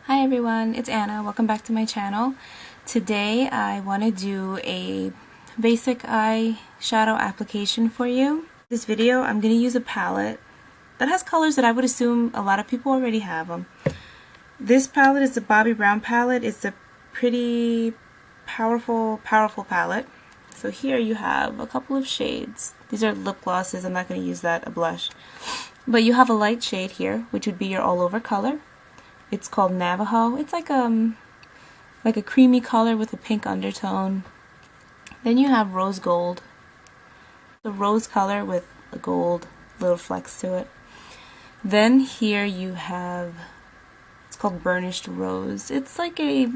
Hi everyone, it's Anna. Welcome back to my channel. Today I want to do a basic eyeshadow application for you. This video I'm going to use a palette that has colors that I would assume a lot of people already have them. This palette is the Bobbi Brown palette. It's a pretty powerful palette. So here you have a couple of shades. These are lip glosses. I'm not going to use that, a blush. But you have a light shade here, which would be your all over color. It's called Navajo. It's like a creamy color with a pink undertone. Then you have rose gold. The rose color with a gold little flecks to it. Then here you have, it's called burnished rose. It's like a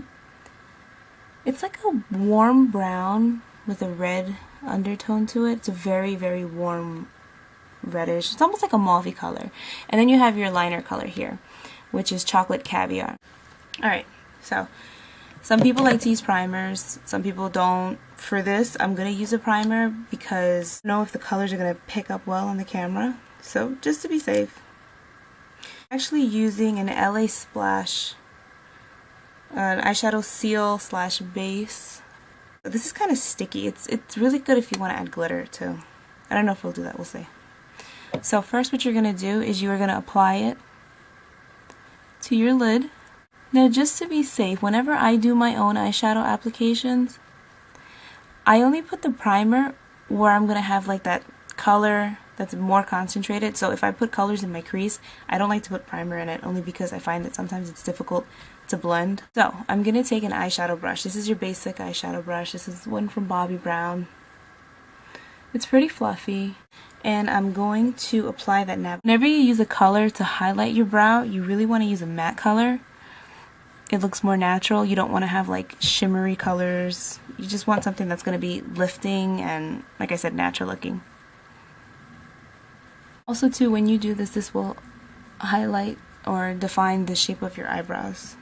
warm brown with a red undertone to it. It's a very, very warm reddish. It's almost like a mauvey color. And then you have your liner color here, which is chocolate caviar. Alright, so some people like to use primers, some people don't. For this, I'm going to use a primer because I don't know if the colors are going to pick up well on the camera. So just to be safe. I'm actually using an LA Splash, an eyeshadow seal / base. This is kind of sticky. It's really good if you want to add glitter too. I don't know if we'll do that, we'll see. So first what you're going to do is you are going to apply it to your lid. Now just to be safe, whenever I do my own eyeshadow applications, I only put the primer where I'm going to have like that color that's more concentrated. So if I put colors in my crease, I don't like to put primer in it, only because I find that sometimes it's difficult to blend. So I'm going to take an eyeshadow brush. This is your basic eyeshadow brush. This is one from Bobbi Brown. It's pretty fluffy. And I'm going to apply that now. Whenever you use a color to highlight your brow, you really want to use a matte color. It looks more natural. You don't want to have like shimmery colors. You just want something that's going to be lifting and, like I said, natural looking. Also too, when you do this, this will highlight or define the shape of your eyebrows.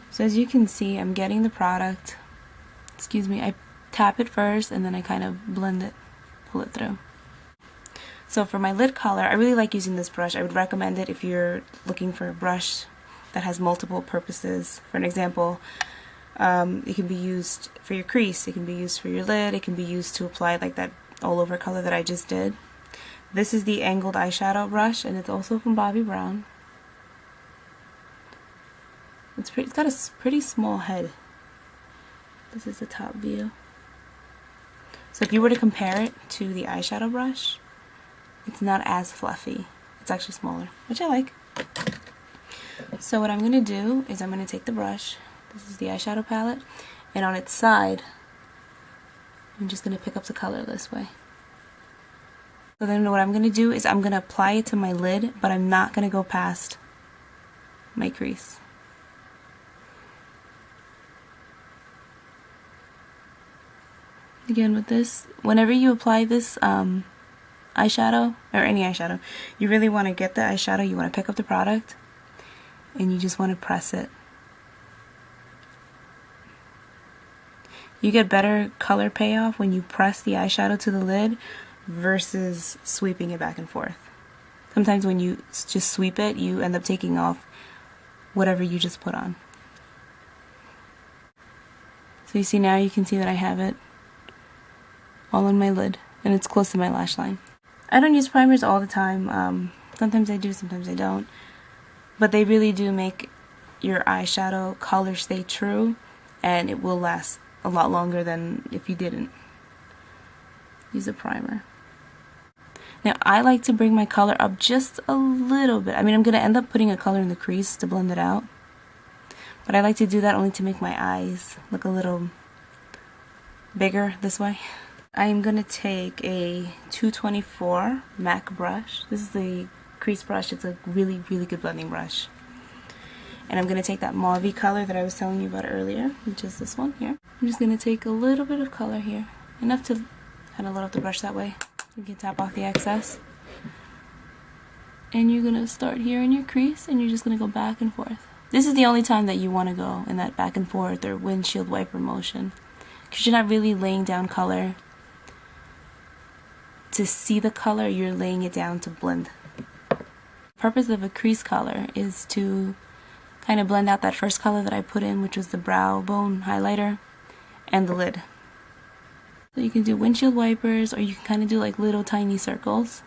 So as you can see, I'm getting the product. Excuse me, I tap it first and then I kind of blend it, pull it through. So for my lid color, I really like using this brush. I would recommend it if you're looking for a brush that has multiple purposes. For an example, it can be used for your crease, it can be used for your lid, it can be used to apply like that all over color that I just did. This is the angled eyeshadow brush, and it's also from Bobbi Brown. It's got a pretty small head. This is the top view. So if you were to compare it to the eyeshadow brush, it's not as fluffy. It's actually smaller, which I like. So what I'm going to do is I'm going to take the brush, this is the eyeshadow palette, and on its side, I'm just going to pick up the color this way. So then what I'm going to do is I'm going to apply it to my lid, but I'm not going to go past my crease. Again with this, whenever you apply this eyeshadow, or any eyeshadow, you really want to get the eyeshadow, you want to pick up the product, and you just want to press it. You get better color payoff when you press the eyeshadow to the lid versus sweeping it back and forth. Sometimes when you just sweep it, you end up taking off whatever you just put on. So you see, now you can see that I have it all on my lid, and it's close to my lash line. I don't use primers all the time. Sometimes I do, sometimes I don't. But they really do make your eyeshadow color stay true, and it will last a lot longer than if you didn't use a primer. Now I like to bring my color up just a little bit. I mean, I'm going to end up putting a color in the crease to blend it out. But I like to do that only to make my eyes look a little bigger this way. I am going to take a 224 MAC brush. This is the crease brush. It's a really, really good blending brush. And I'm going to take that mauvey color that I was telling you about earlier, which is this one here. I'm just going to take a little bit of color here. Enough to kind of load up the brush that way. You can tap off the excess. And you're going to start here in your crease, and you're just going to go back and forth. This is the only time that you want to go in that back and forth or windshield wiper motion, because you're not really laying down color to see the color, you're laying it down to blend. The purpose of a crease color is to kind of blend out that first color that I put in, which was the brow bone highlighter, and the lid. So you can do windshield wipers, or you can kind of do like little tiny circles.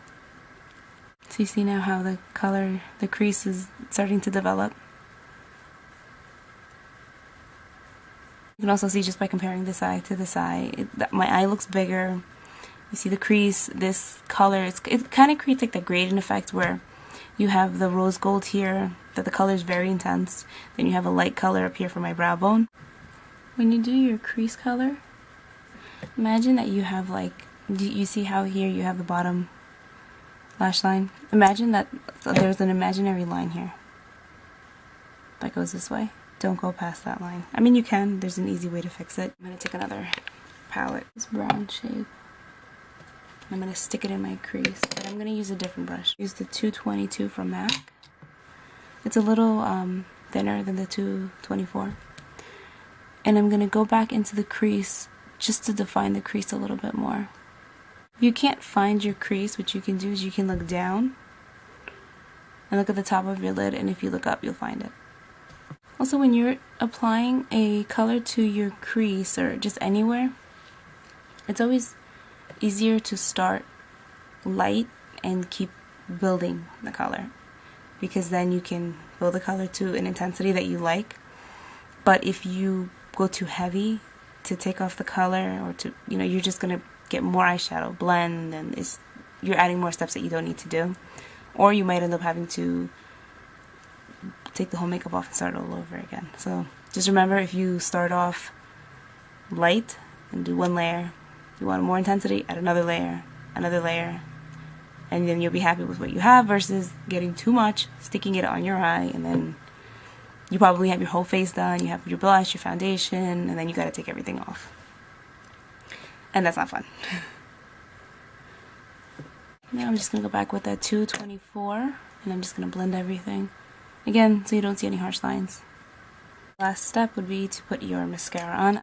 So you see now how the color, the crease is starting to develop. You can also see just by comparing this eye to this eye, my eye looks bigger. You see the crease, this color, it kind of creates like the gradient effect where you have the rose gold here, that the color is very intense. Then you have a light color up here for my brow bone. When you do your crease color, imagine that you have like, you see how here you have the bottom lash line? Imagine that there's an imaginary line here that goes this way. Don't go past that line. I mean, you can, there's an easy way to fix it. I'm going to take another palette, this brown shade. I'm going to stick it in my crease, but I'm going to use a different brush. Use the 222 from MAC. It's a little thinner than the 224. And I'm going to go back into the crease just to define the crease a little bit more. If you can't find your crease, what you can do is you can look down and look at the top of your lid, and if you look up, you'll find it. Also, when you're applying a color to your crease or just anywhere, it's always easier to start light and keep building the color, because then you can build the color to an intensity that you like. But if you go too heavy to take off the color, or to, you know, you're just gonna get more eyeshadow blend, and you're adding more steps that you don't need to do, or you might end up having to take the whole makeup off and start all over again. So just remember, if you start off light and do one layer, you want more intensity, add another layer, and then you'll be happy with what you have, versus getting too much, sticking it on your eye, and then you probably have your whole face done, you have your blush, your foundation, and then you gotta take everything off. And that's not fun. Now I'm just gonna go back with that 224, and I'm just gonna blend everything. Again, so you don't see any harsh lines. Last step would be to put your mascara on.